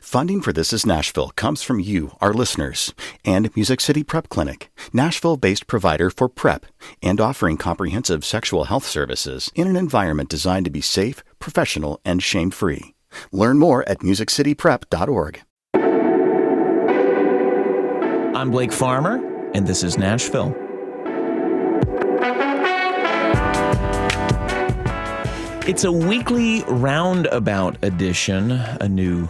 Funding for This Is Nashville comes from you, our listeners, and Music City Prep Clinic, Nashville-based provider for PrEP and offering comprehensive sexual health services in an environment designed to be safe, professional, and shame-free. Learn more at musiccityprep.org. I'm Blake Farmer, and this is Nashville. It's a weekly roundabout edition, a new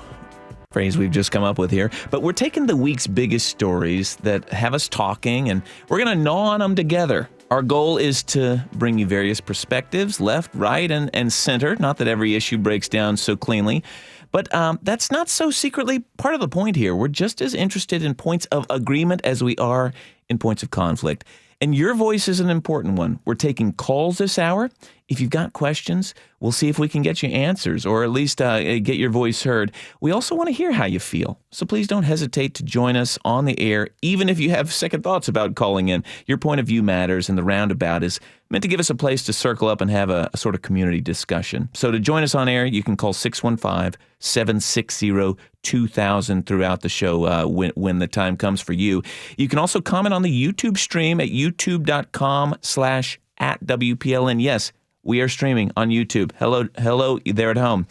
phrase we've just come up with here. But we're taking the week's biggest stories that have us talking, and we're going to gnaw on them together. Our goal is to bring you various perspectives, left, right, and center. Not that every issue breaks down so cleanly, but that's not so secretly part of the point here. We're just as interested in points of agreement as we are in points of conflict. And your voice is an important one. We're taking calls this hour. If you've got questions, we'll see if we can get you answers or at least get your voice heard. We also want to hear how you feel. So please don't hesitate to join us on the air, even if you have second thoughts about calling in. Your point of view matters, and the Roundabout is meant to give us a place to circle up and have a sort of community discussion. So to join us on air, you can call 615-760-2000 throughout the show when the time comes for you. You can also comment on the YouTube stream at youtube.com/@WPLN. Yes, we are streaming on YouTube. Hello there at home.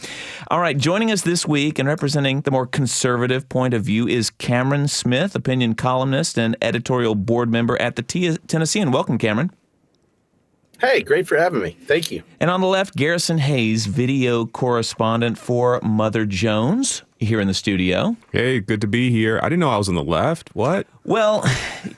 All right, joining us this week and representing the more conservative point of view is Cameron Smith, opinion columnist and editorial board member at the Tennessean. Welcome, Cameron. Hey, great for having me. Thank you. And on the left, Garrison Hayes, video correspondent for Mother Jones, here in the studio. Hey, good to be here. I didn't know I was on the left. What? Well,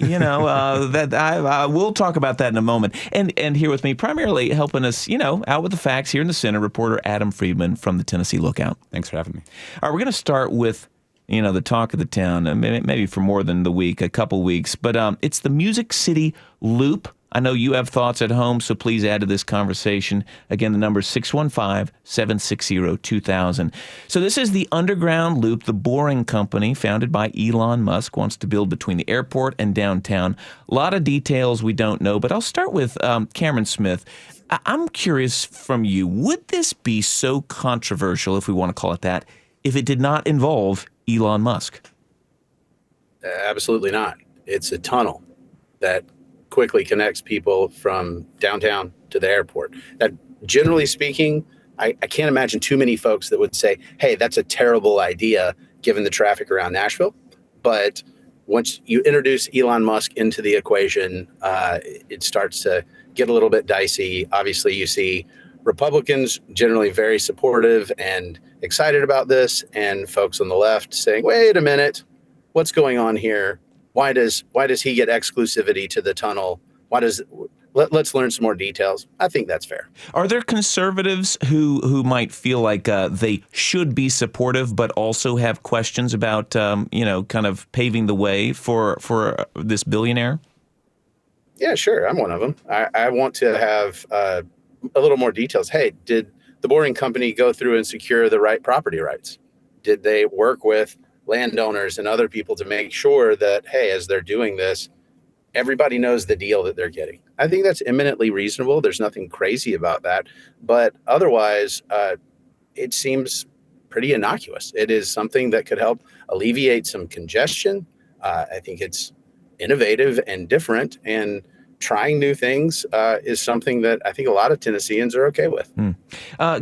we'll talk about that in a moment. And here with me, primarily helping us, out with the facts here in the center, reporter Adam Friedman from the Tennessee Lookout. Thanks for having me. All right, we're going to start with, the talk of the town, maybe for more than the week, a couple weeks. But it's the Music City Loop. I know you have thoughts at home, so please add to this conversation. Again, the number is 615-760-2000. So this is the underground loop the Boring Company, founded by Elon Musk, wants to build between the airport and downtown. A lot of details we don't know, but I'll start with Cameron Smith. I'm curious from you, would this be so controversial, if we want to call it that, if it did not involve Elon Musk? Absolutely not. It's a tunnel that quickly connects people from downtown to the airport. That, generally speaking, I can't imagine too many folks that would say, hey, that's a terrible idea given the traffic around Nashville. But once you introduce Elon Musk into the equation, it starts to get a little bit dicey. Obviously, you see Republicans generally very supportive and excited about this, and folks on the left saying, wait a minute, what's going on here? Why does he get exclusivity to the tunnel? Let's learn some more details. I think that's fair. Are there conservatives who might feel like they should be supportive, but also have questions about kind of paving the way for this billionaire? Yeah, sure. I'm one of them. I want to have a little more details. Hey, did the Boring Company go through and secure the right property rights? Did they work with landowners and other people to make sure that, hey, as they're doing this, everybody knows the deal that they're getting? I think that's eminently reasonable. There's nothing crazy about that. But otherwise, it seems pretty innocuous. It is something that could help alleviate some congestion. I think it's innovative and different, and trying new things is something that I think a lot of Tennesseans are okay with.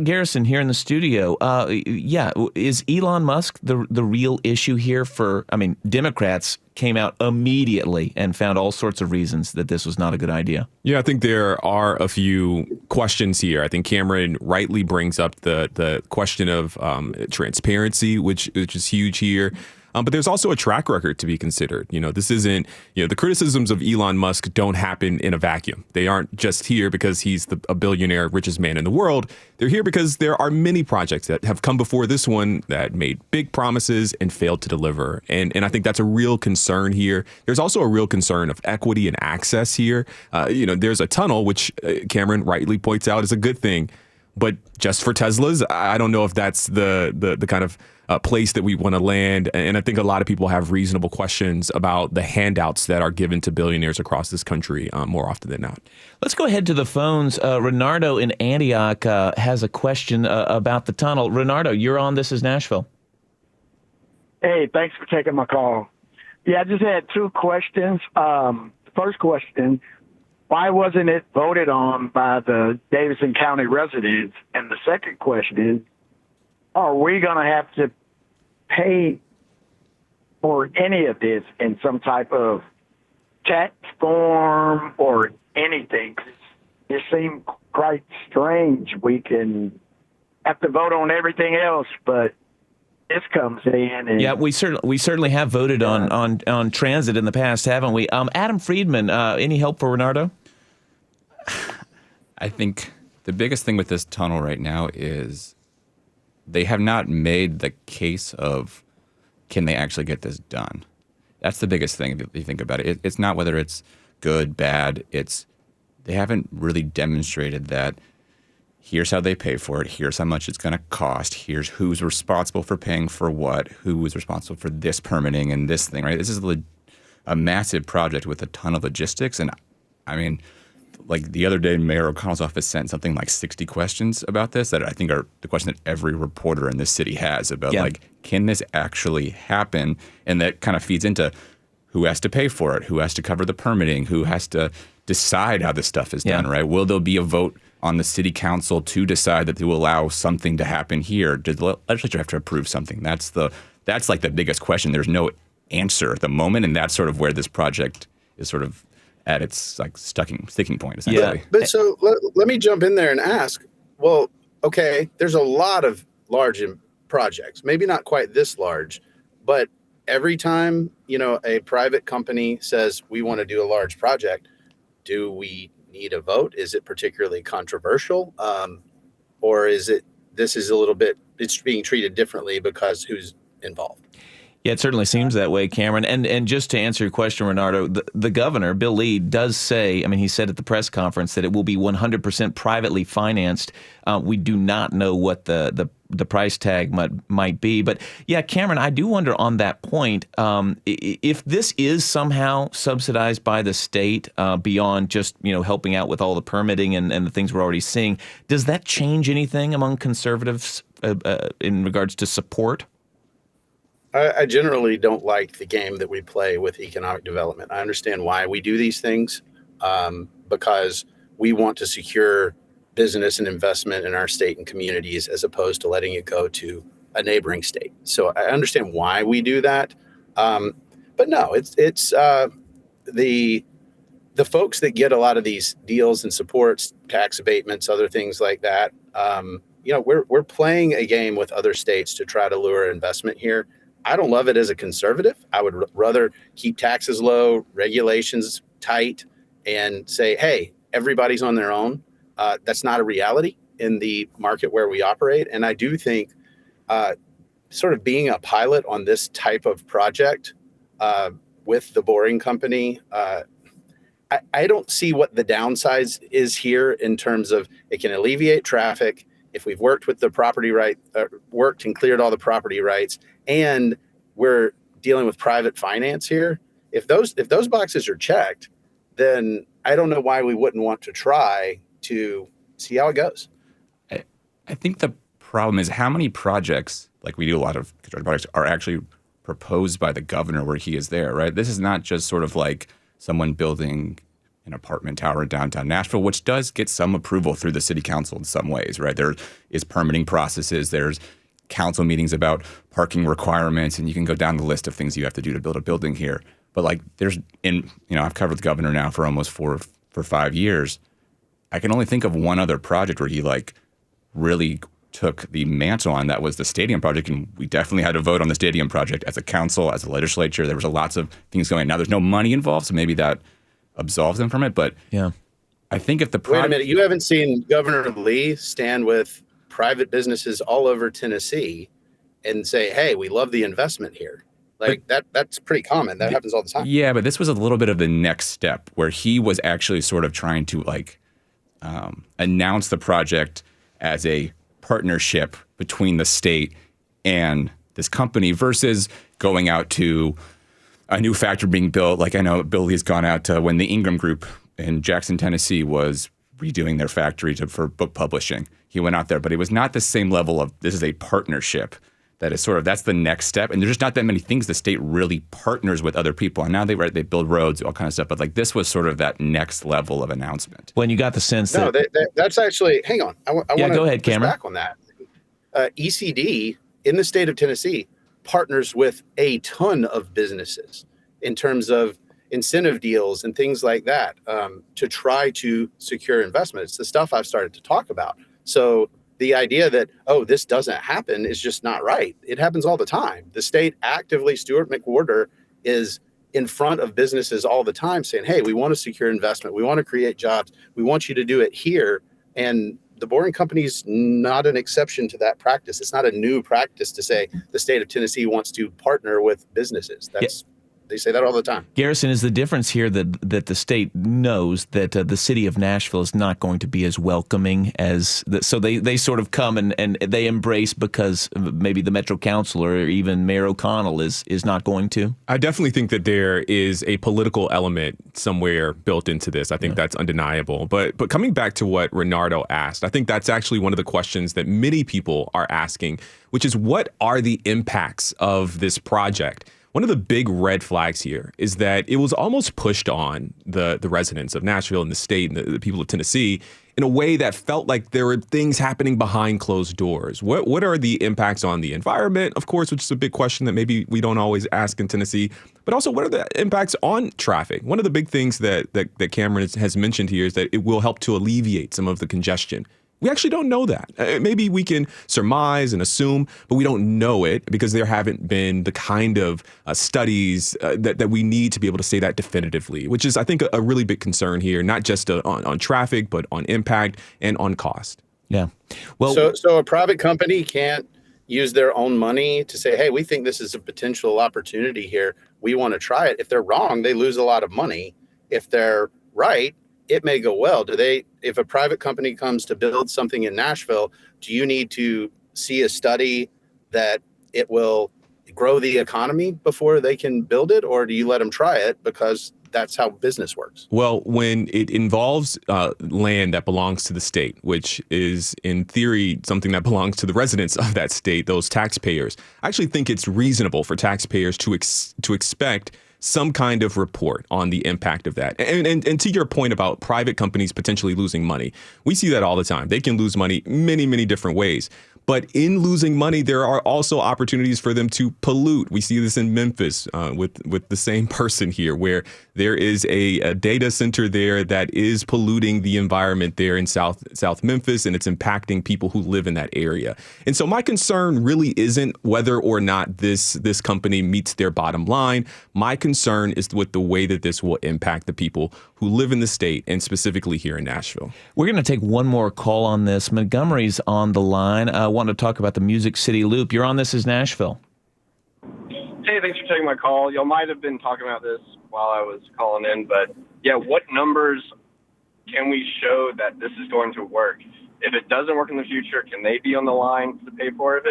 Garrison, here in the studio, is Elon Musk the real issue here Democrats came out immediately and found all sorts of reasons that this was not a good idea. Yeah, I think there are a few questions here. I think Cameron rightly brings up the question of transparency, which is huge here. But there's also a track record to be considered. This isn't, the criticisms of Elon Musk don't happen in a vacuum. They aren't just here because he's a billionaire, richest man in the world. They're here because there are many projects that have come before this one that made big promises and failed to deliver. And I think that's a real concern here. There's also a real concern of equity and access here. There's a tunnel, which Cameron rightly points out is a good thing. But just for Teslas, I don't know if that's the kind of place that we want to land. And I think a lot of people have reasonable questions about the handouts that are given to billionaires across this country more often than not. Let's go ahead to the phones. Renardo in Antioch has a question about the tunnel. Renardo, you're on This Is Nashville. Hey, thanks for taking my call. Yeah, I just had two questions. First question, why wasn't it voted on by the Davidson County residents? And the second question, are we going to have to pay for any of this in some type of tax form or anything? It seemed quite strange. We can have to vote on everything else, but this comes in. And, Yeah, we certainly have voted on transit in the past, haven't we? Adam Friedman, any help for Renardo? I think the biggest thing with this tunnel right now is they have not made the case of can they actually get this done. That's the biggest thing if you think about it. It's not whether it's good, bad. They haven't really demonstrated that here's how they pay for it, here's how much it's going to cost, here's who's responsible for paying for what, who is responsible for this permitting and this thing, right? This is a massive project with a ton of logistics. And I mean, like the other day, Mayor O'Connell's office sent something like 60 questions about this that I think are the question that every reporter in this city has about like, can this actually happen? And that kind of feeds into who has to pay for it, who has to cover the permitting, who has to decide how this stuff is done, right? Will there be a vote on the city council to decide that they will allow something to happen here? Does the legislature have to approve something? That's like the biggest question. There's no answer at the moment, and that's sort of where this project is sort of at its like sticking point, essentially. Yeah. But so let me jump in there and ask, well, okay, there's a lot of large projects, maybe not quite this large, but every time, a private company says we want to do a large project, do we need a vote? Is it particularly controversial? Or is this is a little bit, it's being treated differently because who's involved? Yeah, it certainly seems that way, Cameron. And just to answer your question, Renardo, the governor, Bill Lee, does say, he said at the press conference that it will be 100% privately financed. We do not know what the price tag might be. But yeah, Cameron, I do wonder on that point, if this is somehow subsidized by the state beyond just, helping out with all the permitting and the things we're already seeing, does that change anything among conservatives in regards to support? I generally don't like the game that we play with economic development. I understand why we do these things, because we want to secure business and investment in our state and communities as opposed to letting it go to a neighboring state. So I understand why we do that. But no, it's the folks that get a lot of these deals and supports, tax abatements, other things like that. We're playing a game with other states to try to lure investment here. I don't love it as a conservative. I would rather keep taxes low, regulations tight, and say, hey, everybody's on their own. That's not a reality in the market where we operate. And I do think sort of being a pilot on this type of project with the Boring Company, I don't see what the downside is here in terms of it can alleviate traffic. If we've worked with the property right, worked and cleared all the property rights, and we're dealing with private finance here, if those boxes are checked, then I don't know why we wouldn't want to try to see how it goes. I think the problem is how many projects, like we do a lot of construction projects, are actually proposed by the governor where he is there, right? This is not just sort of like someone building an apartment tower in downtown Nashville, which does get some approval through the city council in some ways, right? There is permitting processes, there's council meetings about parking requirements, and you can go down the list of things you have to do to build a building here. But like I've covered the governor now for almost 5 years. I can only think of one other project where he like really took the mantle on. That was the stadium project, and we definitely had to vote on the stadium project as a council, as a legislature. There was lots of things going on. Now there's no money involved, so maybe that absolves them from it. But yeah, I think if the wait a minute, you haven't seen Governor Lee stand with private businesses all over Tennessee and say, "Hey, we love the investment here." Like that's pretty common. That happens all the time. Yeah, but this was a little bit of the next step where he was actually sort of trying to like announce the project as a partnership between the state and this company versus going out to a new factory being built. Like I know Bill Lee's gone out to when the Ingram Group in Jackson, Tennessee was redoing their factory for book publishing. He went out there, but it was not the same level of this is a partnership. that is that's the next step. And there's just not that many things the state really partners with other people. And now they build roads, all kind of stuff. But like this was sort of that next level of announcement. When you got the sense No, that that's actually, hang on. I want to go ahead, push Cameron. back on that. ECD in the state of Tennessee partners with a ton of businesses in terms of incentive deals and things like that to try to secure investment. It's the stuff I've started to talk about. So the idea that, oh, this doesn't happen is just not right. It happens all the time. The state actively, Stuart McWhorter is in front of businesses all the time saying, hey, we want to secure investment. We want to create jobs. We want you to do it here. And the Boring Company is not an exception to that practice. It's not a new practice to say the state of Tennessee wants to partner with businesses. They say that all the time. Garrison, is the difference here that the state knows that the city of Nashville is not going to be as welcoming as so they sort of come and they embrace because maybe the Metro Council or even Mayor O'Connell is not going to? I definitely think that there is a political element somewhere built into this. I think that's undeniable. But coming back to what Renardo asked, I think that's actually one of the questions that many people are asking, which is what are the impacts of this project? One of the big red flags here is that it was almost pushed on the residents of Nashville and the state and the people of Tennessee in a way that felt like there were things happening behind closed doors. What are the impacts on the environment, of course, which is a big question that maybe we don't always ask in Tennessee, but also what are the impacts on traffic? One of the big things that Cameron has mentioned here is that it will help to alleviate some of the congestion. We actually don't know that. Maybe we can surmise and assume, but we don't know it because there haven't been the kind of studies that we need to be able to say that definitively, which is, I think, a really big concern here, not just on traffic, but on impact and on cost. Yeah. Well, so a private company can't use their own money to say, hey, we think this is a potential opportunity here. We want to try it. If they're wrong, they lose a lot of money. If they're right, it may go well. If a private company comes to build something in Nashville, do you need to see a study that it will grow the economy before they can build it? Or do you let them try it because that's how business works? Well, when it involves land that belongs to the state, which is in theory something that belongs to the residents of that state, those taxpayers, I actually think it's reasonable for taxpayers to expect some kind of report on the impact of that. And to your point about private companies potentially losing money, we see that all the time. They can lose money many, many different ways. But in losing money, there are also opportunities for them to pollute. We see this in Memphis with the same person here, where there is a data center there that is polluting the environment there in South Memphis, and it's impacting people who live in that area. And so my concern really isn't whether or not this company meets their bottom line. My concern is with the way that this will impact the people who live in the state, and specifically here in Nashville. We're going to take one more call on this. Montgomery's on the line. I want to talk about the Music City Loop. You're on This Is Nashville. Hey, thanks for taking my call. Y'all might have been talking about this while I was calling in, but yeah, what numbers can we show that this is going to work? If it doesn't work in the future, can they be on the line to pay for it?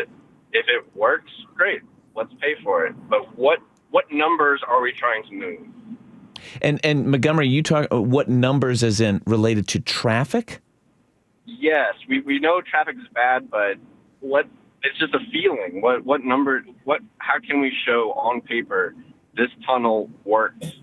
If it works, great, let's pay for it. But what numbers are we trying to move? And Montgomery, you talk what numbers as in related to traffic? Yes, we know traffic is bad, but it's just a feeling. What number? How can we show on paper this tunnel works?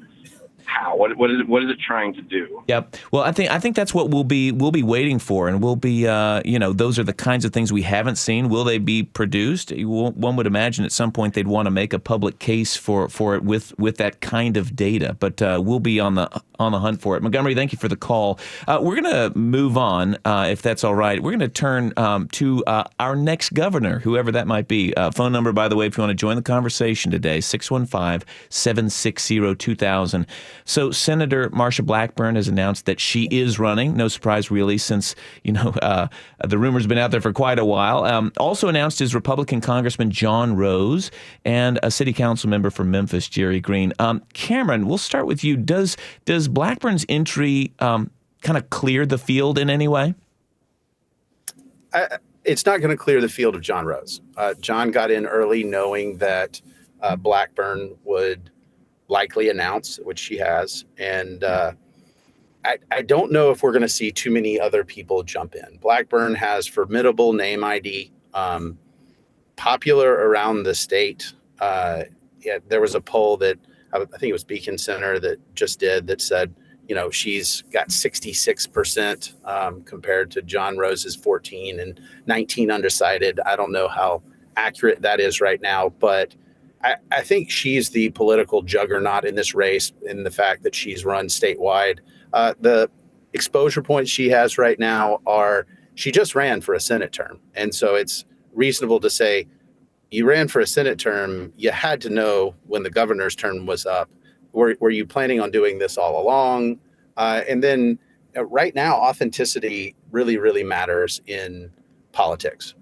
How? What is it trying to do? Yep. Well, I think that's what we'll be waiting for, and we'll be those are the kinds of things we haven't seen. Will they be produced? One would imagine at some point they'd want to make a public case for it with that kind of data. But we'll be on the hunt for it. Montgomery, thank you for the call. We're going to move on, if that's all right. We're going to turn to our next governor, whoever that might be. Phone number, by the way, if you want to join the conversation today, 615-760-2000. So Senator Marsha Blackburn has announced that she is running. No surprise, really, since the rumor's been out there for quite a while. Also announced is Republican Congressman John Rose and a city council member from Memphis, Jerry Green. Cameron, we'll start with you. Does Blackburn's entry kind of clear the field in any way? It's not going to clear the field of John Rose. John got in early knowing that Blackburn would likely announce, which she has. And I don't know if we're going to see too many other people jump in. Blackburn has formidable name ID. popular around the state. There was a poll that I think it was Beacon Center that just did that said, she's got 66% compared to John Rose's 14 and 19 undecided. I don't know how accurate that is right now, but I think she's the political juggernaut in this race in the fact that she's run statewide. The exposure points she has right now are she just ran for a Senate term. And so it's reasonable to say you ran for a Senate term. You had to know when the governor's term was up. Were you planning on doing this all along? And then right now, authenticity really, really matters in politics.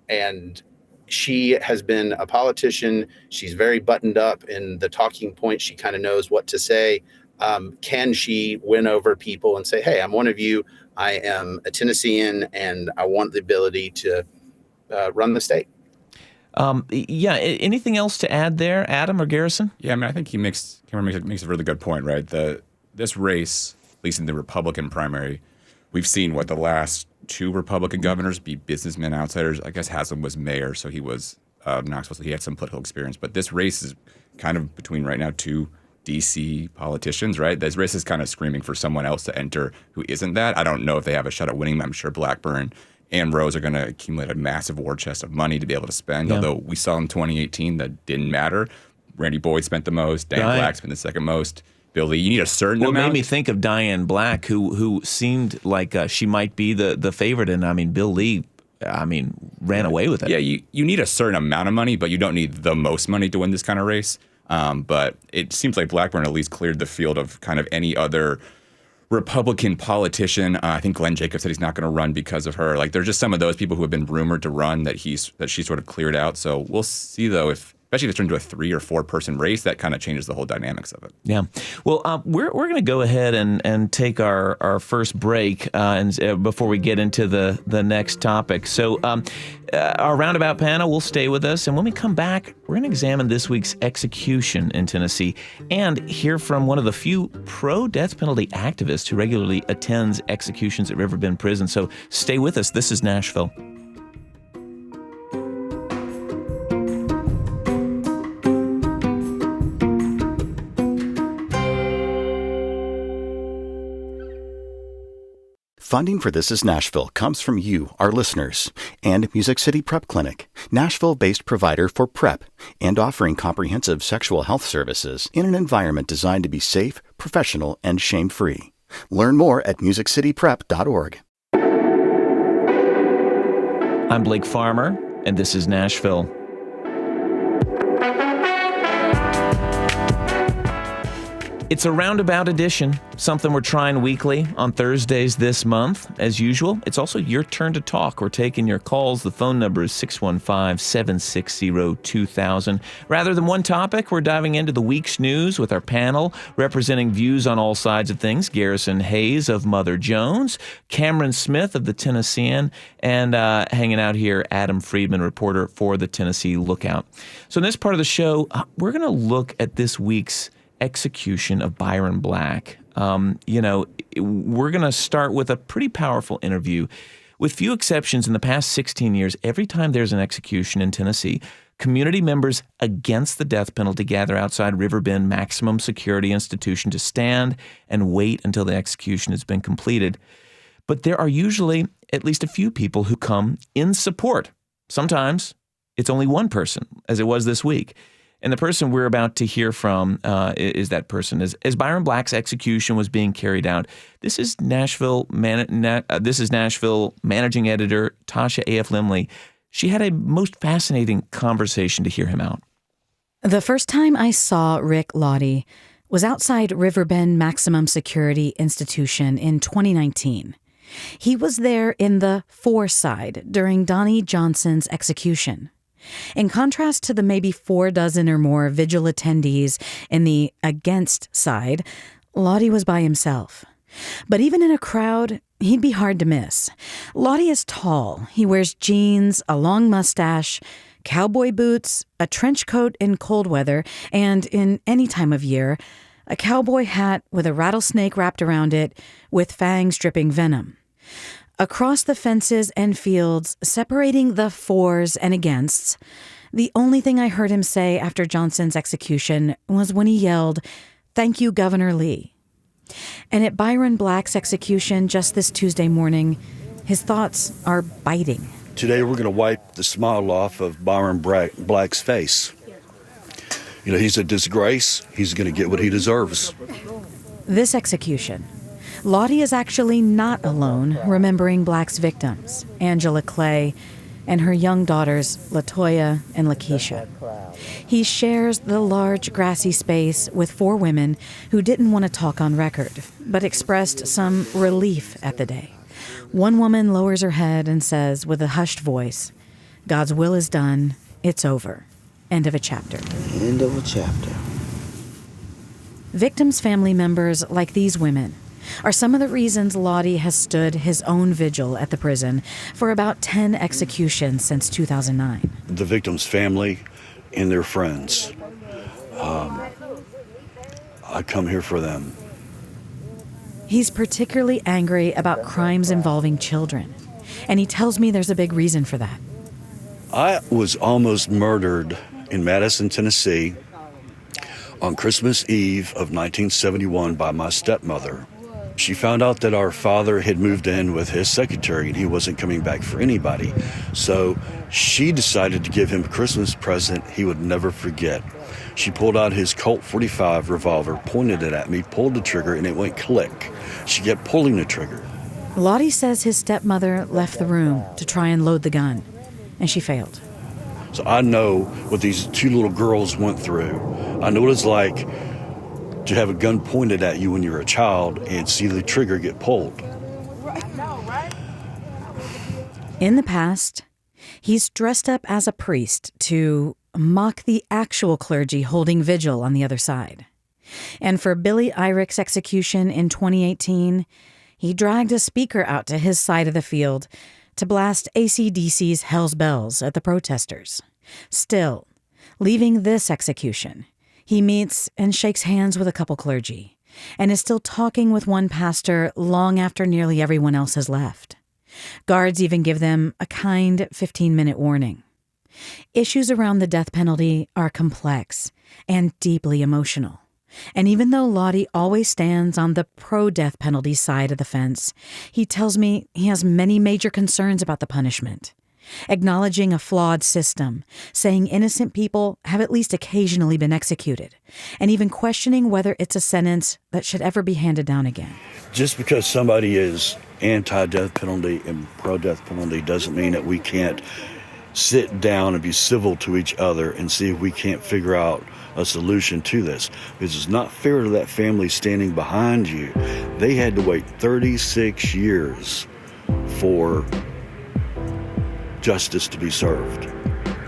And she has been a politician. She's very buttoned up in the talking points. She kind of knows what to say. Can she win over people and say, hey, I'm one of you. I am a Tennessean and I want the ability to run the state. Anything else to add there, Adam or Garrison? Yeah, I mean, I think Cameron makes a really good point, right? This race, at least in the Republican primary, we've seen the last two Republican governors be businessmen, outsiders. I guess Haslam was mayor, so he was Knoxville, so he had some political experience. But this race is kind of between right now two D.C. politicians, right? This race is kind of screaming for someone else to enter who isn't that. I don't know if they have a shot at winning. I'm sure Blackburn and Rose are going to accumulate a massive war chest of money to be able to spend. Yeah. Although we saw in 2018 that didn't matter. Randy Boyd spent the most. Dan Black spent the second most. Bill Lee, you need a certain amount. Well, it made me think of Diane Black, who seemed like she might be the favorite. And, I mean, Bill Lee, ran away with it. Yeah, you need a certain amount of money, but you don't need the most money to win this kind of race. But it seems like Blackburn at least cleared the field of kind of any other Republican politician. I think Glenn Jacobs said he's not going to run because of her. Like, there's just some of those people who have been rumored to run that she sort of cleared out. So we'll see, though, especially if it's turned into a 3 or 4 person race, that kind of changes the whole dynamics of it. Yeah. Well, we're going to go ahead and take our first break before we get into the next topic. So our Roundabout panel will stay with us. And when we come back, we're going to examine this week's execution in Tennessee and hear from one of the few pro-death penalty activists who regularly attends executions at Riverbend Prison. So stay with us. This is Nashville. Funding for This Is Nashville comes from you, our listeners, and Music City Prep Clinic, Nashville-based provider for PrEP and offering comprehensive sexual health services in an environment designed to be safe, professional, and shame-free. Learn more at musiccityprep.org. I'm Blake Farmer, and this is Nashville. It's a Roundabout edition, something we're trying weekly on Thursdays this month. As usual, it's also your turn to talk. We're taking your calls. The phone number is 615-760-2000. Rather than one topic, we're diving into the week's news with our panel, representing views on all sides of things. Garrison Hayes of Mother Jones, Cameron Smith of the Tennessean, and hanging out here, Adam Friedman, reporter for the Tennessee Lookout. So in this part of the show, we're going to look at this week's execution of Byron Black. We're going to start with a pretty powerful interview. With few exceptions, in the past 16 years, every time there's an execution in Tennessee, community members against the death penalty gather outside Riverbend Maximum Security Institution to stand and wait until the execution has been completed. But there are usually at least a few people who come in support. Sometimes it's only one person, as it was this week. And the person we're about to hear from is that person. As Byron Black's execution was being carried out, this is Nashville managing editor Tasha A.F. Limley. She had a most fascinating conversation to hear him out. The first time I saw Rick Lottie was outside Riverbend Maximum Security Institution in 2019. He was there in the for side during Donnie Johnson's execution. In contrast to the maybe 4 dozen or more vigil attendees in the against side, Lottie was by himself. But even in a crowd, he'd be hard to miss. Lottie is tall. He wears jeans, a long mustache, cowboy boots, a trench coat in cold weather, and in any time of year, a cowboy hat with a rattlesnake wrapped around it with fangs dripping venom. Across the fences and fields, separating the fors and againsts, the only thing I heard him say after Johnson's execution was when he yelled, "Thank you, Governor Lee." And at Byron Black's execution just this Tuesday morning, his thoughts are biting. Today we're going to wipe the smile off of Byron Black's face. You know, he's a disgrace. He's going to get what he deserves. This execution, Lottie is actually not alone remembering Black's victims, Angela Clay, and her young daughters, LaToya and Lakeisha. He shares the large grassy space with 4 women who didn't want to talk on record, but expressed some relief at the day. One woman lowers her head and says with a hushed voice, "God's will is done. It's over. End of a chapter." End of a chapter. Victims' family members, like these women, are some of the reasons Lottie has stood his own vigil at the prison for about 10 executions since 2009. The victim's family and their friends. I come here for them. He's particularly angry about crimes involving children, and he tells me there's a big reason for that. I was almost murdered in Madison, Tennessee on Christmas Eve of 1971 by my stepmother. She found out that our father had moved in with his secretary and he wasn't coming back for anybody. So she decided to give him a Christmas present he would never forget. She pulled out his Colt .45 revolver, pointed it at me, pulled the trigger, and it went click. She kept pulling the trigger. Lottie says his stepmother left the room to try and load the gun, and she failed. So I know what these 2 little girls went through. I know what it's like to have a gun pointed at you when you're a child and see the trigger get pulled. In the past, he's dressed up as a priest to mock the actual clergy holding vigil on the other side. And for Billy Eirich's execution in 2018, he dragged a speaker out to his side of the field to blast AC/DC's Hell's Bells at the protesters. Still, leaving this execution, he meets and shakes hands with a couple clergy, and is still talking with one pastor long after nearly everyone else has left. Guards even give them a kind 15-minute warning. Issues around the death penalty are complex and deeply emotional. And even though Lottie always stands on the pro-death penalty side of the fence, he tells me he has many major concerns about the punishment. Acknowledging a flawed system, saying innocent people have at least occasionally been executed, and even questioning whether it's a sentence that should ever be handed down again. Just because somebody is anti-death penalty and pro-death penalty doesn't mean that we can't sit down and be civil to each other and see if we can't figure out a solution to this. Because it's not fair to that family standing behind you. They had to wait 36 years for justice to be served.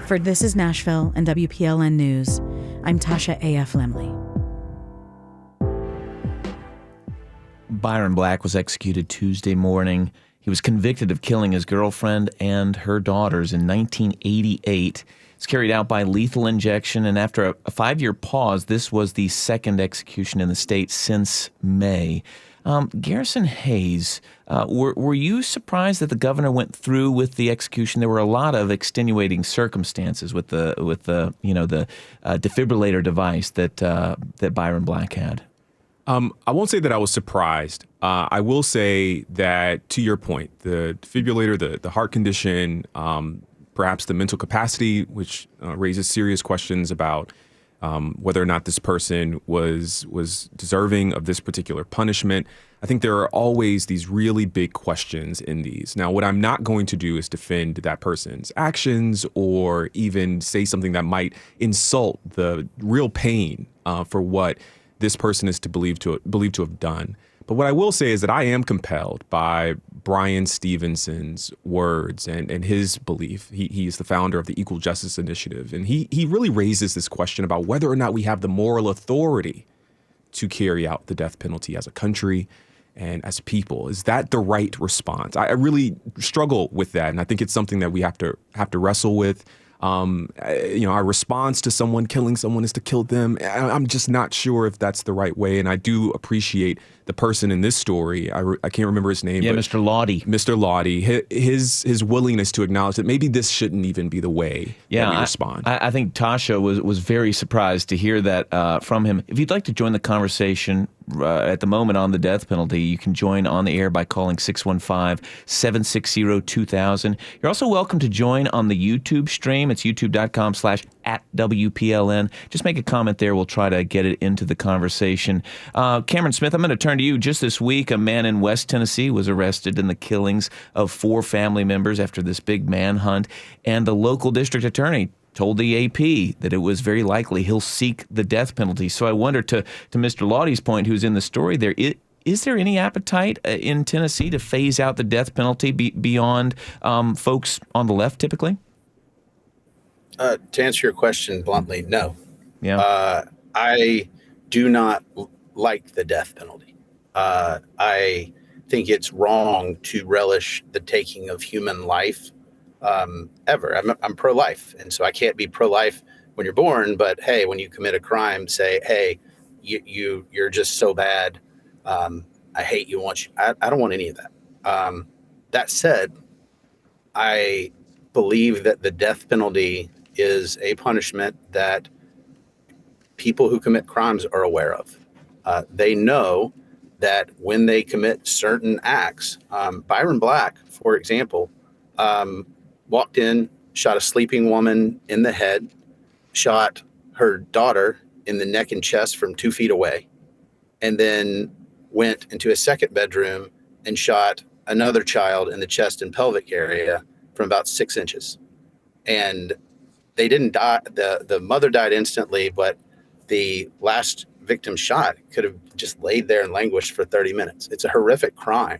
For This is Nashville and WPLN News, I'm Tasha A.F. Lemley. Byron Black was executed Tuesday morning. He was convicted of killing his girlfriend and her daughters in 1988. It's carried out by lethal injection, and after a 5-year pause, this was the second execution in the state since May. Garrison Hayes, were you surprised that the governor went through with the execution? There were a lot of extenuating circumstances with the defibrillator device that Byron Black had. I won't say that I was surprised. I will say that, to your point, the defibrillator, the heart condition, perhaps the mental capacity, which raises serious questions about whether or not this person was deserving of this particular punishment. I think there are always these really big questions in these. Now, what I'm not going to do is defend that person's actions or even say something that might insult the real pain for what this person is believed to have done. But what I will say is that I am compelled by Brian Stevenson's words and his belief. He is the founder of the Equal Justice Initiative, and he really raises this question about whether or not we have the moral authority to carry out the death penalty as a country and as people. Is that the right response? I really struggle with that, and I think it's something that we have to wrestle with. Our response to someone killing someone is to kill them. I'm just not sure if that's the right way. And I do appreciate the person in this story. I can't remember his name. Yeah, but Mr. Lottie. Mr. Lottie, his willingness to acknowledge that maybe this shouldn't even be the way that we respond. I think Tasha was very surprised to hear that from him. If you'd like to join the conversation at the moment on the death penalty, you can join on the air by calling 615-760-2000. You're also welcome to join on the YouTube stream. It's youtube.com/@WPLN. Just make a comment there. We'll try to get it into the conversation. Cameron Smith, I'm going to turn to you. Just this week, a man in West Tennessee was arrested in the killings of 4 family members after this big manhunt, and the local district attorney told the AP that it was very likely he'll seek the death penalty. So I wonder, to Mr. Lottie's point, who's in the story there, is there any appetite in Tennessee to phase out the death penalty beyond folks on the left typically? To answer your question bluntly, no. Yeah. I do not like the death penalty. I think it's wrong to relish the taking of human life ever. I'm pro-life, and so I can't be pro-life when you're born, but hey, when you commit a crime, say, hey, you're just so bad. I hate you. I don't want any of that. That said, I believe that the death penalty is a punishment that people who commit crimes are aware of. They know that when they commit certain acts, Byron Black, for example, walked in, shot a sleeping woman in the head, shot her daughter in the neck and chest from 2 feet away, and then went into a second bedroom and shot another child in the chest and pelvic area from about 6 inches. And they didn't die. The mother died instantly, but the last victim shot could have just laid there and languished for 30 minutes. It's a horrific crime.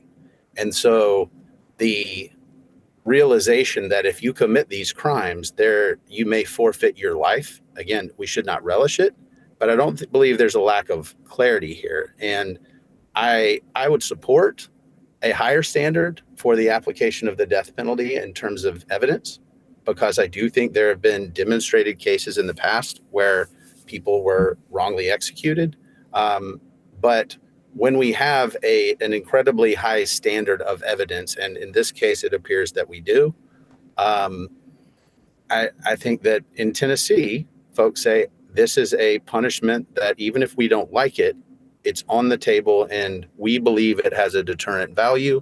And so the realization that if you commit these crimes, you may forfeit your life. Again, we should not relish it, but I don't believe there's a lack of clarity here. And I would support a higher standard for the application of the death penalty in terms of evidence, because I do think there have been demonstrated cases in the past where people were wrongly executed. But when we have an incredibly high standard of evidence, and in this case, it appears that we do, I think that in Tennessee, folks say this is a punishment that even if we don't like it, it's on the table, and we believe it has a deterrent value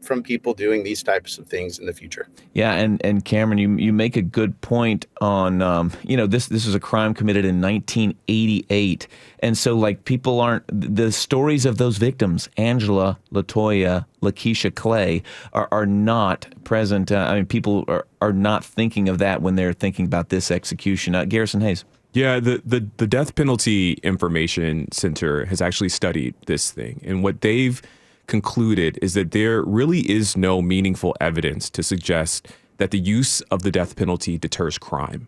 from people doing these types of things in the future. Yeah, and Cameron, you make a good point on this is a crime committed in 1988, and so like people aren't, the stories of those victims, Angela, LaToya, Lakeisha Clay, are not present. People are not thinking of that when they're thinking about this execution. Garrison Hayes. Yeah, the Death Penalty Information Center has actually studied this thing, and what they've concluded is that there really is no meaningful evidence to suggest that the use of the death penalty deters crime.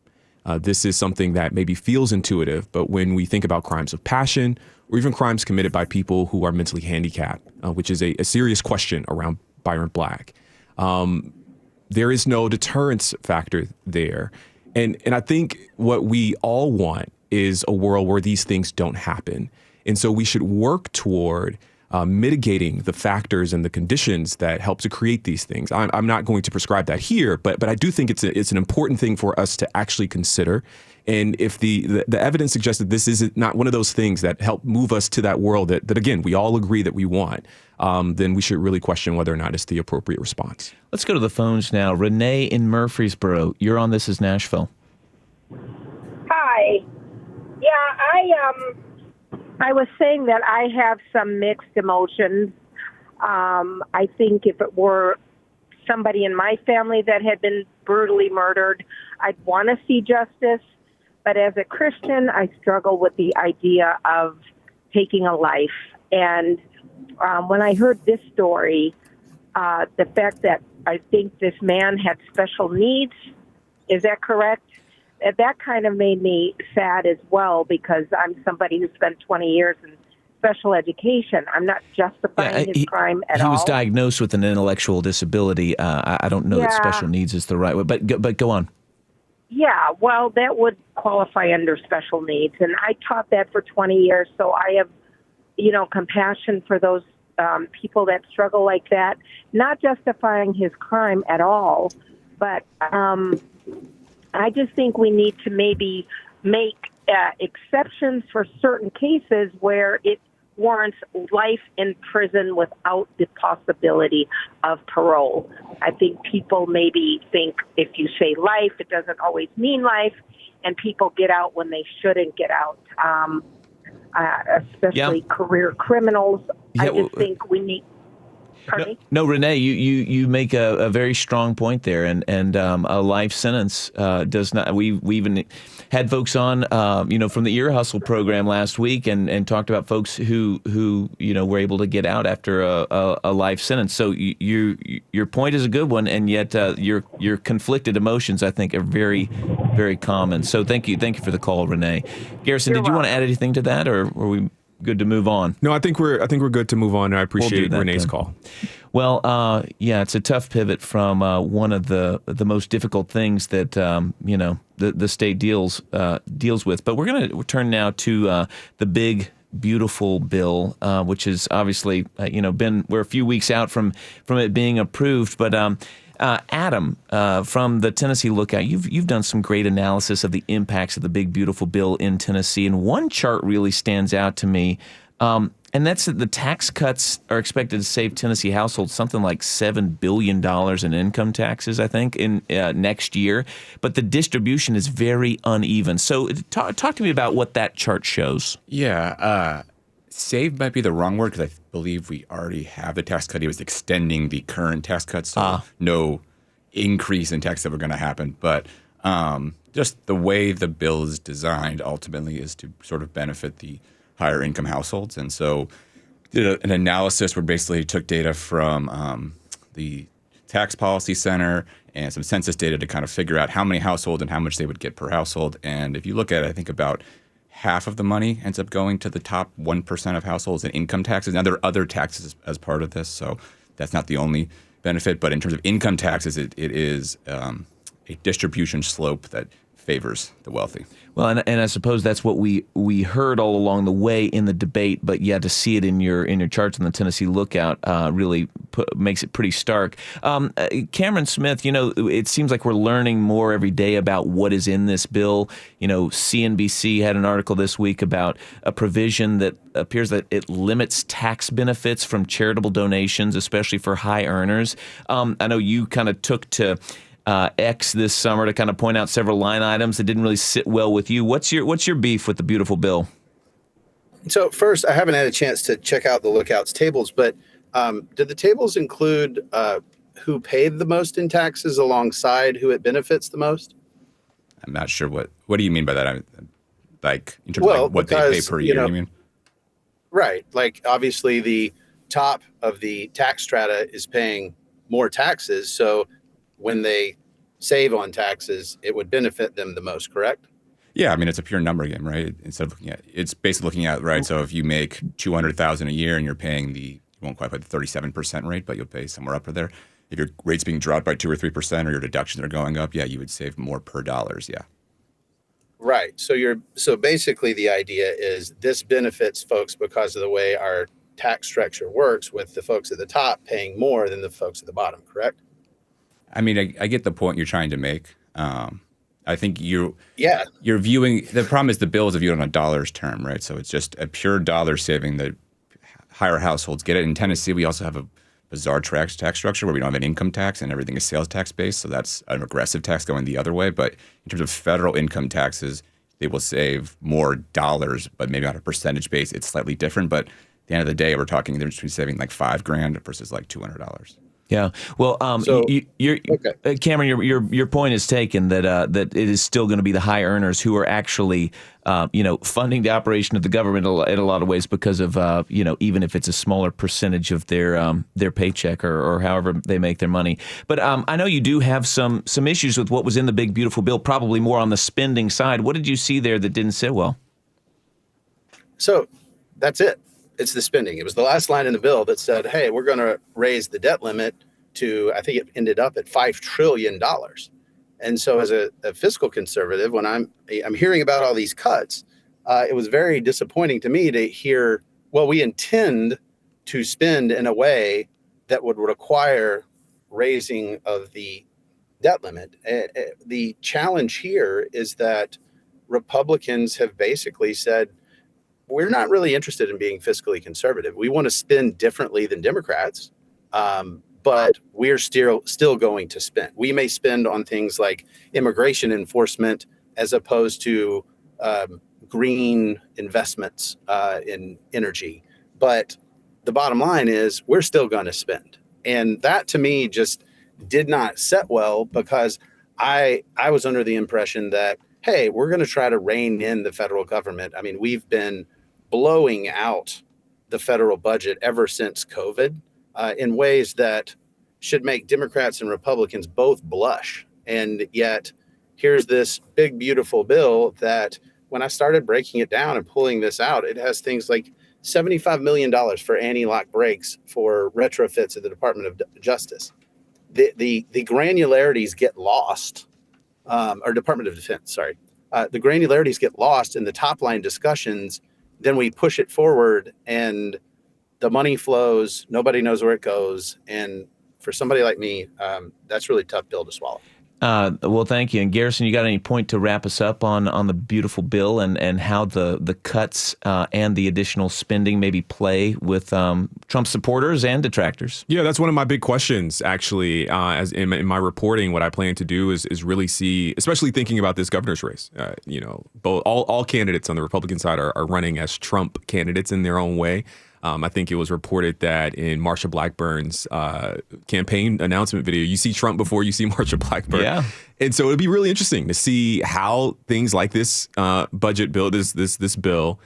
This is something that maybe feels intuitive, but when we think about crimes of passion or even crimes committed by people who are mentally handicapped, which is a serious question around Byron Black, there is no deterrence factor there. And I think what we all want is a world where these things don't happen. And so we should work toward mitigating the factors and the conditions that help to create these things. I'm not going to prescribe that here, but I do think it's an important thing for us to actually consider. And if the evidence suggests that this is not one of those things that help move us to that world that again, we all agree that we want, then we should really question whether or not it's the appropriate response. Let's go to the phones now. Renee in Murfreesboro, you're on This Is Nashville. Hi. Yeah, I was saying that I have some mixed emotions. I think if it were somebody in my family that had been brutally murdered, I'd want to see justice. But as a Christian, I struggle with the idea of taking a life. And when I heard this story, the fact that I think this man had special needs, is that correct? That kind of made me sad as well, because I'm somebody who spent 20 years in special education. I'm not justifying his crime at all. He was diagnosed with an intellectual disability. I don't know that special needs is the right way, but go on. Yeah, well, that would qualify under special needs. And I taught that for 20 years, so I have, compassion for those people that struggle like that, not justifying his crime at all. But I just think we need to maybe make exceptions for certain cases where it warrants life in prison without the possibility of parole. I think people maybe think if you say life, it doesn't always mean life, and people get out when they shouldn't get out, especially career criminals. I just think we need... No, Renee, you make a very strong point there, and a life sentence does not. We even had folks on, from the Ear Hustle program last week, and talked about folks who were able to get out after a life sentence. So your point is a good one, and yet your conflicted emotions, I think, are very, very common. So thank you for the call, Renee. Garrison, did you want to add anything to that, or were we good to move on? No, I think we're good to move on. I appreciate Renee's call. Well, it's a tough pivot from one of the most difficult things that the state deals with. But we're going to turn now to the big beautiful bill, which is obviously we're a few weeks out from it being approved, but. Adam, from the Tennessee Lookout, you've done some great analysis of the impacts of the big beautiful bill in Tennessee, and one chart really stands out to me, and that's that the tax cuts are expected to save Tennessee households something like $7 billion in income taxes, I think, in next year. But the distribution is very uneven. So talk to me about what that chart shows. Yeah, save might be the wrong word because I believe we already have the tax cut. It was extending the current tax cuts, so no increase in tax ever going to happen. But just the way the bill is designed ultimately is to sort of benefit the higher income households. And so did an analysis where basically took data from the Tax Policy Center and some census data to kind of figure out how many households and how much they would get per household. And if you look at it, I think about half of the money ends up going to the top 1% of households in income taxes. Now, there are other taxes as part of this, so that's not the only benefit. But in terms of income taxes, it is a distribution slope that favors the wealthy. Well, and I suppose that's what we heard all along the way in the debate, but to see it in your charts on the Tennessee Lookout really makes it pretty stark. Cameron Smith, it seems like we're learning more every day about what is in this bill. CNBC had an article this week about a provision that appears that it limits tax benefits from charitable donations, especially for high earners. I know you kind of took to X this summer to kind of point out several line items that didn't really sit well with you. What's your beef with the beautiful bill? So first, I haven't had a chance to check out the Lookout's tables, but did the tables include who paid the most in taxes alongside who it benefits the most? I'm not sure what do you mean by that? Like in terms of what they pay per year, you mean? Right. Like obviously the top of the tax strata is paying more taxes, so when they save on taxes, it would benefit them the most, correct? Yeah, I mean, it's a pure number game, right? Instead of it's basically looking at, right, so if you make $200,000 a year and you're paying you won't quite pay the 37% rate, but you'll pay somewhere up there. If your rate's being dropped by 2 or 3% or your deductions are going up, you would save more per dollars, Right. So basically the idea is this benefits folks because of the way our tax structure works, with the folks at the top paying more than the folks at the bottom, correct? I mean, I get the point you're trying to make. I think you're viewing the problem is the bill is viewed on a dollars term, right? So it's just a pure dollar saving that higher households get it. In Tennessee, we also have a bizarre tax structure where we don't have an income tax and everything is sales tax based. So that's an aggressive tax going the other way. But in terms of federal income taxes, they will save more dollars, but maybe on a percentage base, it's slightly different. But at the end of the day, we're talking they're just saving like $5,000 versus like $200. Yeah. Well, Cameron, your point is taken that it is still going to be the high earners who are actually, funding the operation of the government in a lot of ways because of, even if it's a smaller percentage of their paycheck or however they make their money. But I know you do have some issues with what was in the big beautiful bill, probably more on the spending side. What did you see there that didn't sit well? So that's it. It's the spending. It was the last line in the bill that said, hey, we're going to raise the debt limit to, I think it ended up at $5 trillion. And so as a fiscal conservative, when I'm hearing about all these cuts, it was very disappointing to me to hear, well, we intend to spend in a way that would require raising of the debt limit. The challenge here is that Republicans have basically said, we're not really interested in being fiscally conservative. We want to spend differently than Democrats, but we're still going to spend. We may spend on things like immigration enforcement as opposed to green investments in energy. But the bottom line is we're still going to spend. And that to me just did not set well, because I was under the impression that, hey, we're going to try to rein in the federal government. I mean, we've been blowing out the federal budget ever since COVID in ways that should make Democrats and Republicans both blush. And yet here's this big, beautiful bill that when I started breaking it down and pulling this out, it has things like $75 million for anti-lock brakes for retrofits at the Department of Justice. The granularities get lost, or Department of Defense, sorry. The granularities get lost in the top line discussions. Then we push it forward and the money flows. Nobody knows where it goes. And for somebody like me, that's really tough pill to swallow. Well, thank you. And Garrison, you got any point to wrap us up on the beautiful bill and how the cuts and the additional spending maybe play with Trump supporters and detractors? Yeah, that's one of my big questions, actually. As in my reporting, what I plan to do is really see, especially thinking about this governor's race. Both all candidates on the Republican side are running as Trump candidates in their own way. I think it was reported that in Marsha Blackburn's campaign announcement video, you see Trump before you see Marsha Blackburn. Yeah. And so it'd be really interesting to see how things like this budget bill, this bill,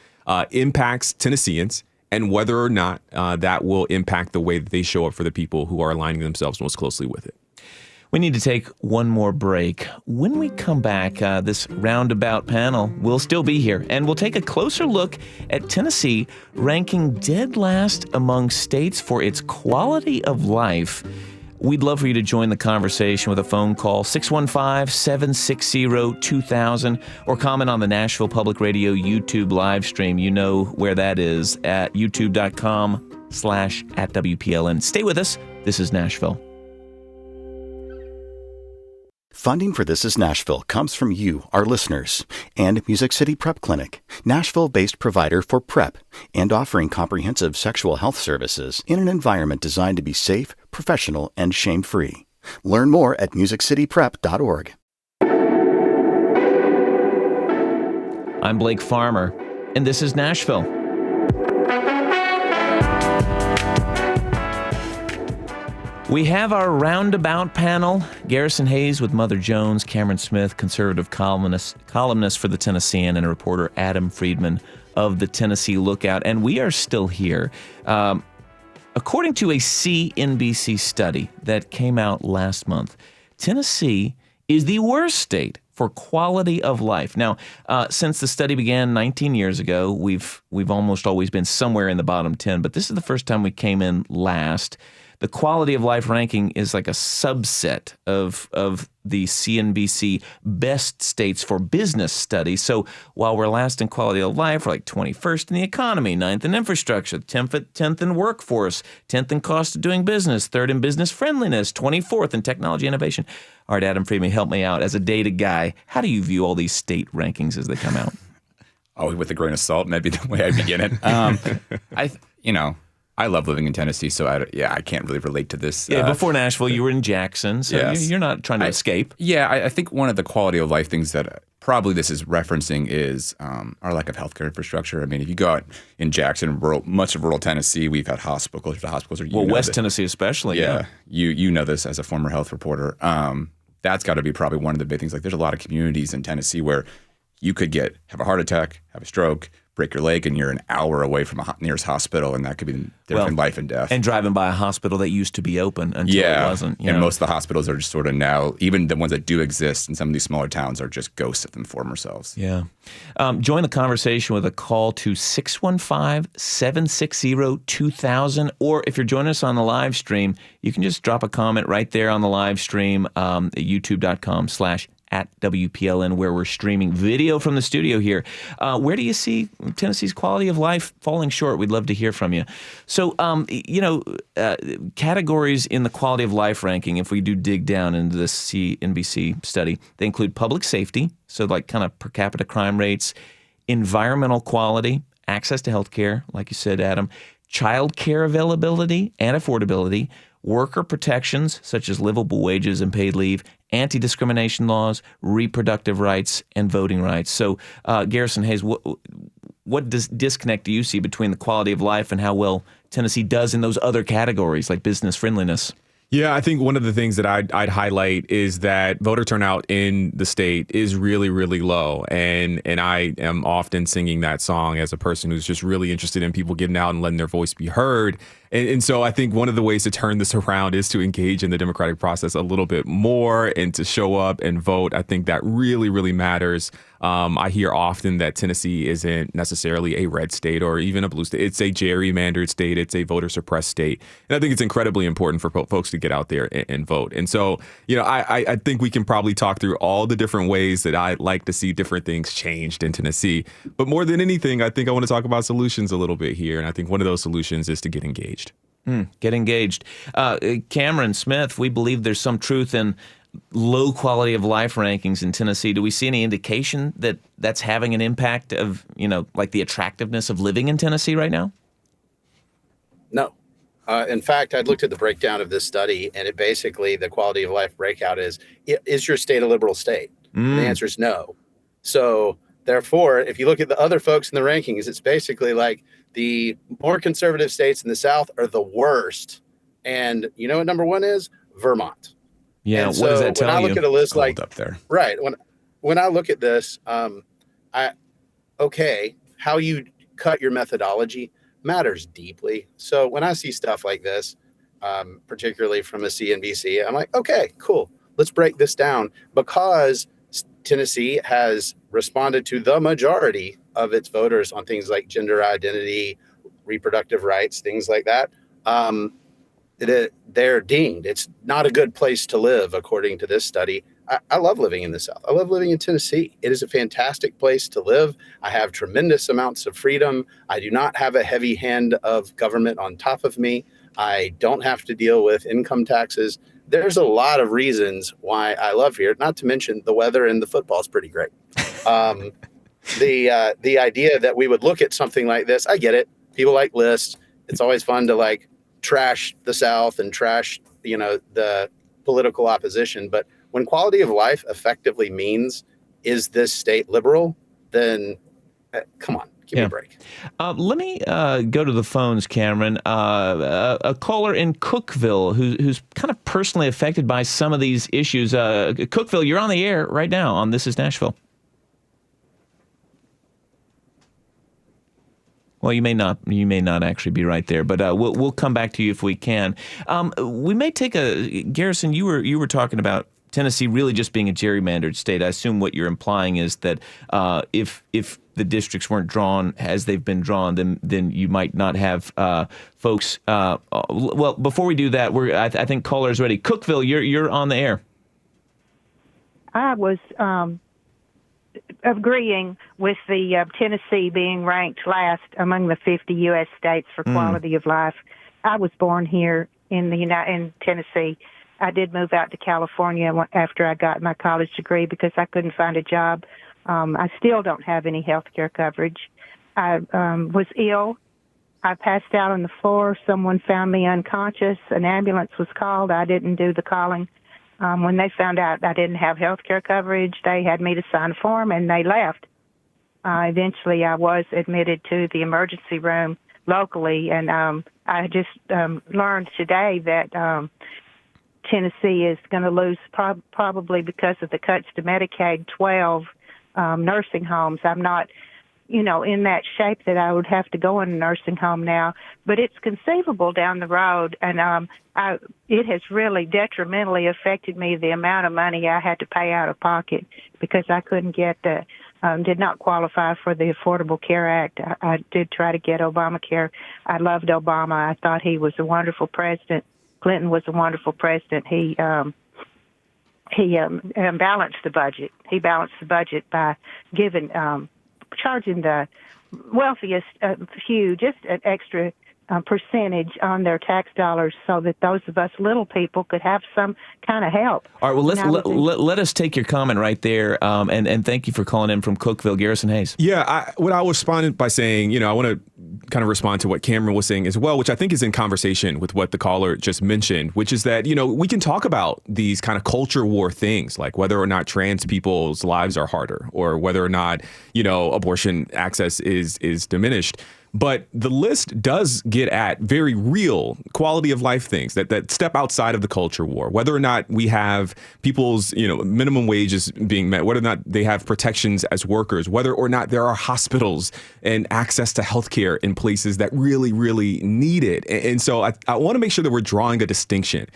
impacts Tennesseans, and whether or not that will impact the way that they show up for the people who are aligning themselves most closely with it. We need to take one more break. When we come back, this Roundabout panel will still be here, and we'll take a closer look at Tennessee ranking dead last among states for its quality of life. We'd love for you to join the conversation with a phone call, 615-760-2000, or comment on the Nashville Public Radio YouTube live stream. You know where that is, at youtube.com/@WPLN. Stay with us. This is Nashville. Funding for This is Nashville comes from you, our listeners, and Music City Prep Clinic, Nashville-based provider for PrEP and offering comprehensive sexual health services in an environment designed to be safe, professional, and shame-free. Learn more at musiccityprep.org. I'm Blake Farmer, and this is Nashville. We have our Roundabout panel. Garrison Hayes with Mother Jones, Cameron Smith, conservative columnist for the Tennessean, and reporter Adam Friedman of the Tennessee Lookout. And we are still here. According to a CNBC study that came out last month, Tennessee is the worst state for quality of life. Now, since the study began 19 years ago, we've almost always been somewhere in the bottom 10, but this is the first time we came in last. The quality of life ranking is like a subset of the CNBC best states for business studies. So while we're last in quality of life, we're like 21st in the economy, 9th in infrastructure, 10th in workforce, 10th in cost of doing business, 3rd in business friendliness, 24th in technology innovation. All right, Adam Friedman, help me out. As a data guy, how do you view all these state rankings as they come out? Oh, with a grain of salt, maybe the way I begin it. I love living in Tennessee, so I can't really relate to this. Yeah, before Nashville, you were in Jackson, so yes. You're not trying to escape. Yeah, I think one of the quality of life things that probably this is referencing is our lack of healthcare infrastructure. I mean, if you go out in Jackson, much of rural Tennessee, we've had hospitals. The hospitals are West Tennessee especially. Yeah, you know this as a former health reporter. That's got to be probably one of the big things. Like, there's a lot of communities in Tennessee where you could have a heart attack, have a stroke, break your leg and you're an hour away from a nearest hospital, and that could be the difference in life and death. And driving by a hospital that used to be open until it wasn't. And most of the hospitals are just sort of now, even the ones that do exist in some of these smaller towns, are just ghosts of them former selves. Yeah. Join the conversation with a call to 615-760-2000. Or if you're joining us on the live stream, you can just drop a comment right there on the live stream at youtube.com/@WPLN, where we're streaming video from the studio here. Where do you see Tennessee's quality of life falling short? We'd love to hear from you. So, categories in the quality of life ranking, if we do dig down into this CNBC study, they include public safety, so like kind of per capita crime rates, environmental quality, access to health care, like you said, Adam, child care availability and affordability, worker protections such as livable wages and paid leave, anti-discrimination laws, reproductive rights, and voting rights. So, Garrison Hayes, what disconnect do you see between the quality of life and how well Tennessee does in those other categories like business friendliness? Yeah, I think one of the things that I'd highlight is that voter turnout in the state is really, really low. And I am often singing that song as a person who's just really interested in people getting out and letting their voice be heard. And so I think one of the ways to turn this around is to engage in the democratic process a little bit more and to show up and vote. I think that really, really matters. I hear often that Tennessee isn't necessarily a red state or even a blue state. It's a gerrymandered state. It's a voter suppressed state. And I think it's incredibly important for folks to get out there and vote. And so, I think we can probably talk through all the different ways that I like to see different things changed in Tennessee. But more than anything, I think I want to talk about solutions a little bit here. And I think one of those solutions is to get engaged. Get engaged. Cameron Smith, we believe there's some truth in low quality of life rankings in Tennessee. Do we see any indication that that's having an impact of, like the attractiveness of living in Tennessee right now? No. In fact, I looked at the breakdown of this study, and it basically, the quality of life breakout is your state a liberal state? And the answer is no. So therefore, if you look at the other folks in the rankings, it's basically like the more conservative states in the South are the worst. And you know what number one is? Vermont. Yeah, and what does that tell you? When I look at a list Cold like up there. Right. When I look at this, how you cut your methodology matters deeply. So when I see stuff like this, particularly from a CNBC, I'm like, okay, cool. Let's break this down, because Tennessee has responded to the majority of its voters on things like gender identity, reproductive rights, things like that. They're dinged. It's not a good place to live, according to this study. I love living in the South. I love living in Tennessee. It is a fantastic place to live. I have tremendous amounts of freedom. I do not have a heavy hand of government on top of me. I don't have to deal with income taxes. There's a lot of reasons why I love here, not to mention the weather and the football is pretty great. The idea that we would look at something like this, I get it. People like lists. It's always fun to trash the South and trash, the political opposition. But when quality of life effectively means, is this state liberal, then come on, give me a break. Let me go to the phones, Cameron. A caller in Cookeville who's kind of personally affected by some of these issues. Cookeville, you're on the air right now on This is Nashville. Well, you may not actually be right there, but we'll come back to you if we can. We may take Garrison, you were talking about Tennessee really just being a gerrymandered state. I assume what you're implying is that if the districts weren't drawn as they've been drawn, then you might not have folks. Well, before we do that, I think caller is ready. Cookeville, you're on the air. I was agreeing with the Tennessee being ranked last among the 50 U.S. states for quality of life. I was born here in Tennessee. I did move out to California after I got my college degree because I couldn't find a job. I still don't have any health care coverage. I was ill. I passed out on the floor. Someone found me unconscious. An ambulance was called. I didn't do the calling. When they found out I didn't have health care coverage, they had me to sign a form, and they left. Eventually, I was admitted to the emergency room locally, and I just learned today that Tennessee is going to lose probably because of the cuts to Medicaid 12 nursing homes. I'm not in that shape that I would have to go in a nursing home now. But it's conceivable down the road, and it has really detrimentally affected me, the amount of money I had to pay out of pocket because I couldn't get did not qualify for the Affordable Care Act. I did try to get Obamacare. I loved Obama. I thought he was a wonderful president. Clinton was a wonderful president. He balanced the budget. He balanced the budget by charging the wealthiest few just an extra percentage on their tax dollars so that those of us little people could have some kind of help. All right, well, let us take your comment right there, and thank you for calling in from Cookeville. Garrison Hayes. Yeah, what I responded by saying, I want to kind of respond to what Cameron was saying as well, which I think is in conversation with what the caller just mentioned, which is that, we can talk about these kind of culture war things, like whether or not trans people's lives are harder or whether or not, abortion access is diminished. But the list does get at very real quality of life things that step outside of the culture war, whether or not we have people's, minimum wages being met, whether or not they have protections as workers, whether or not there are hospitals and access to healthcare in places that really, really need it. And so I want to make sure that we're drawing a distinction.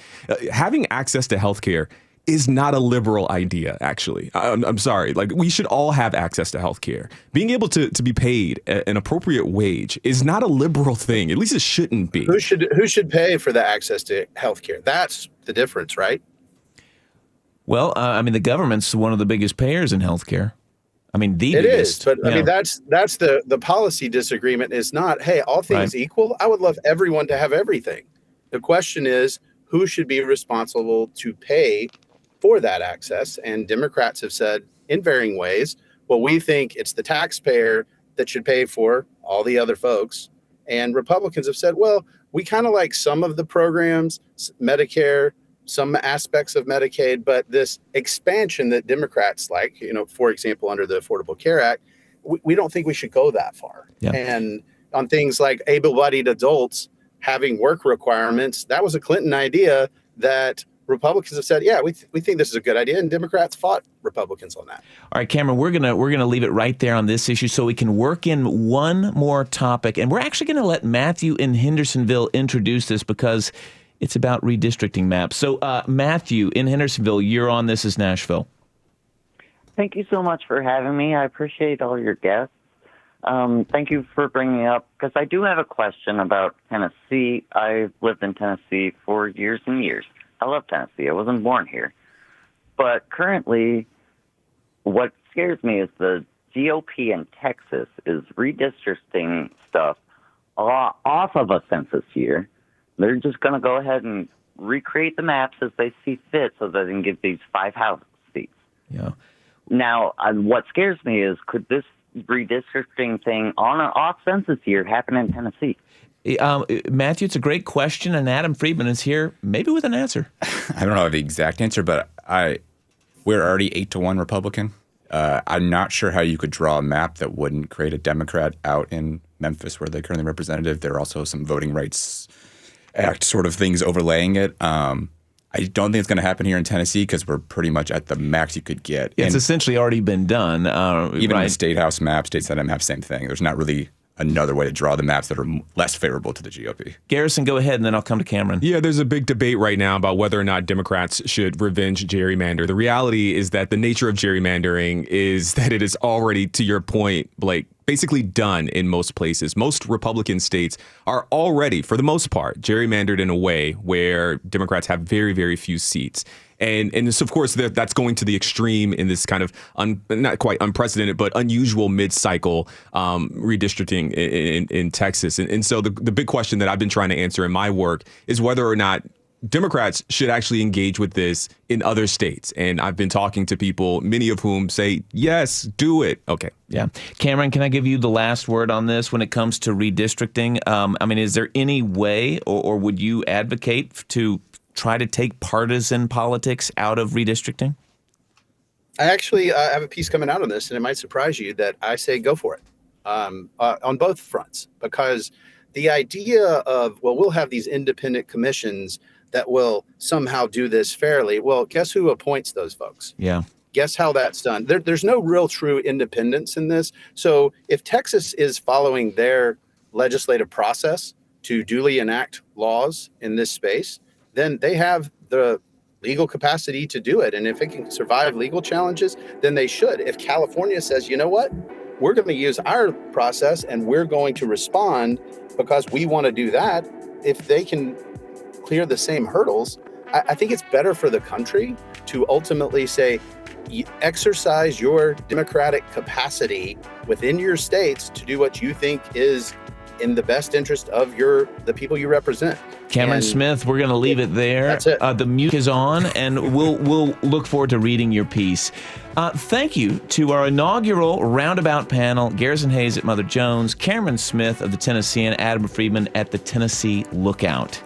Having access to healthcare is not a liberal idea, actually. I'm sorry. Like, we should all have access to health care. Being able to be paid an appropriate wage is not a liberal thing. At least it shouldn't be. Who should pay for the access to health care? That's the difference, right? Well, the government's one of the biggest payers in health care. The biggest. But yeah. That's the policy disagreement is not, hey, all things equal. I would love everyone to have everything. The question is, who should be responsible to pay for that access? And Democrats have said in varying ways, well, we think it's the taxpayer that should pay for all the other folks. And Republicans have said, well, we kind of like some of the programs, Medicare, some aspects of Medicaid, but this expansion that Democrats like, for example, under the Affordable Care Act, we don't think we should go that far. Yeah. And on things like able-bodied adults having work requirements, that was a Clinton idea that Republicans have said, yeah, we think this is a good idea, and Democrats fought Republicans on that. All right, Cameron, we're gonna leave it right there on this issue so we can work in one more topic, and we're actually going to let Matthew in Hendersonville introduce this because it's about redistricting maps. So, Matthew in Hendersonville, you're on This Is Nashville. Thank you so much for having me. I appreciate all your guests. Thank you for bringing it up, because I do have a question about Tennessee. I've lived in Tennessee for years and years. I love Tennessee. I wasn't born here. But currently, what scares me is the GOP in Texas is redistricting stuff off of a census year. They're just going to go ahead and recreate the maps as they see fit so that they can get these 5 House seats. Yeah. Now, what scares me is, could this redistricting thing on an off census year happen in Tennessee? Matthew, it's a great question, and Adam Friedman is here, maybe with an answer. I don't know the exact answer, but we're already 8-1 Republican. I'm not sure how you could draw a map that wouldn't create a Democrat out in Memphis, where they're currently representative. There are also some Voting Rights Act sort of things overlaying it. I don't think it's going to happen here in Tennessee because we're pretty much at the max you could get. It's essentially already been done. Even in the state house map, state senate map, same thing. There's not really another way to draw the maps that are less favorable to the GOP. Garrison, go ahead, and then I'll come to Cameron. Yeah, there's a big debate right now about whether or not Democrats should revenge gerrymander. The reality is that the nature of gerrymandering is that it is already, to your point, Blake, basically done in most places. Most Republican states are already, for the most part, gerrymandered in a way where Democrats have very, very few seats. And this, of course, that's going to the extreme in this kind of not quite unprecedented, but unusual mid-cycle redistricting in Texas. And so the big question that I've been trying to answer in my work is whether or not Democrats should actually engage with this in other states. And I've been talking to people, many of whom say, yes, do it. Okay. Yeah. Cameron, can I give you the last word on this when it comes to redistricting? Is there any way or would you advocate to try to take partisan politics out of redistricting? I actually have a piece coming out on this, and it might surprise you that I say go for it on both fronts, because the idea of, well, we'll have these independent commissions that will somehow do this fairly. Well, guess who appoints those folks? Yeah. Guess how that's done? There's no real true independence in this. So if Texas is following their legislative process to duly enact laws in this space, then they have the legal capacity to do it. And if it can survive legal challenges, then they should. If California says, you know what, we're going to use our process and we're going to respond because we want to do that, if they can clear the same hurdles, I think it's better for the country to ultimately say, exercise your democratic capacity within your states to do what you think is in the best interest of the people you represent. Cameron Smith, we're going to leave it there. That's it. The mute is on, and we'll look forward to reading your piece. Thank you to our inaugural Roundabout panel, Garrison Hayes at Mother Jones, Cameron Smith of the Tennessean, Adam Friedman at the Tennessee Lookout.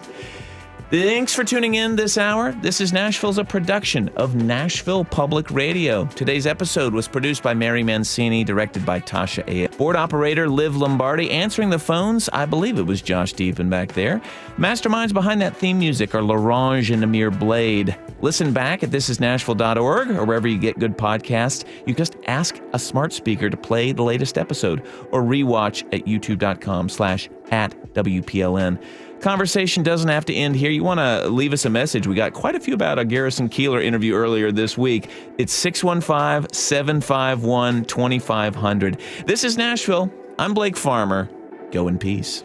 Thanks for tuning in this hour. This is Nashville's a production of Nashville Public Radio. Today's episode was produced by Mary Mancini, directed by Tasha A. Board operator Liv Lombardi. Answering the phones, I believe it was Josh Deepen back there. Masterminds behind that theme music are Larange and Amir Blade. Listen back at thisisnashville.org or wherever you get good podcasts. You just ask a smart speaker to play the latest episode or rewatch at youtube.com/@WPLN. Conversation doesn't have to end here. You want to leave us a message. We got quite a few about a Garrison Keillor interview earlier this week. It's 615-751-2500. This is Nashville. I'm Blake Farmer. Go in peace.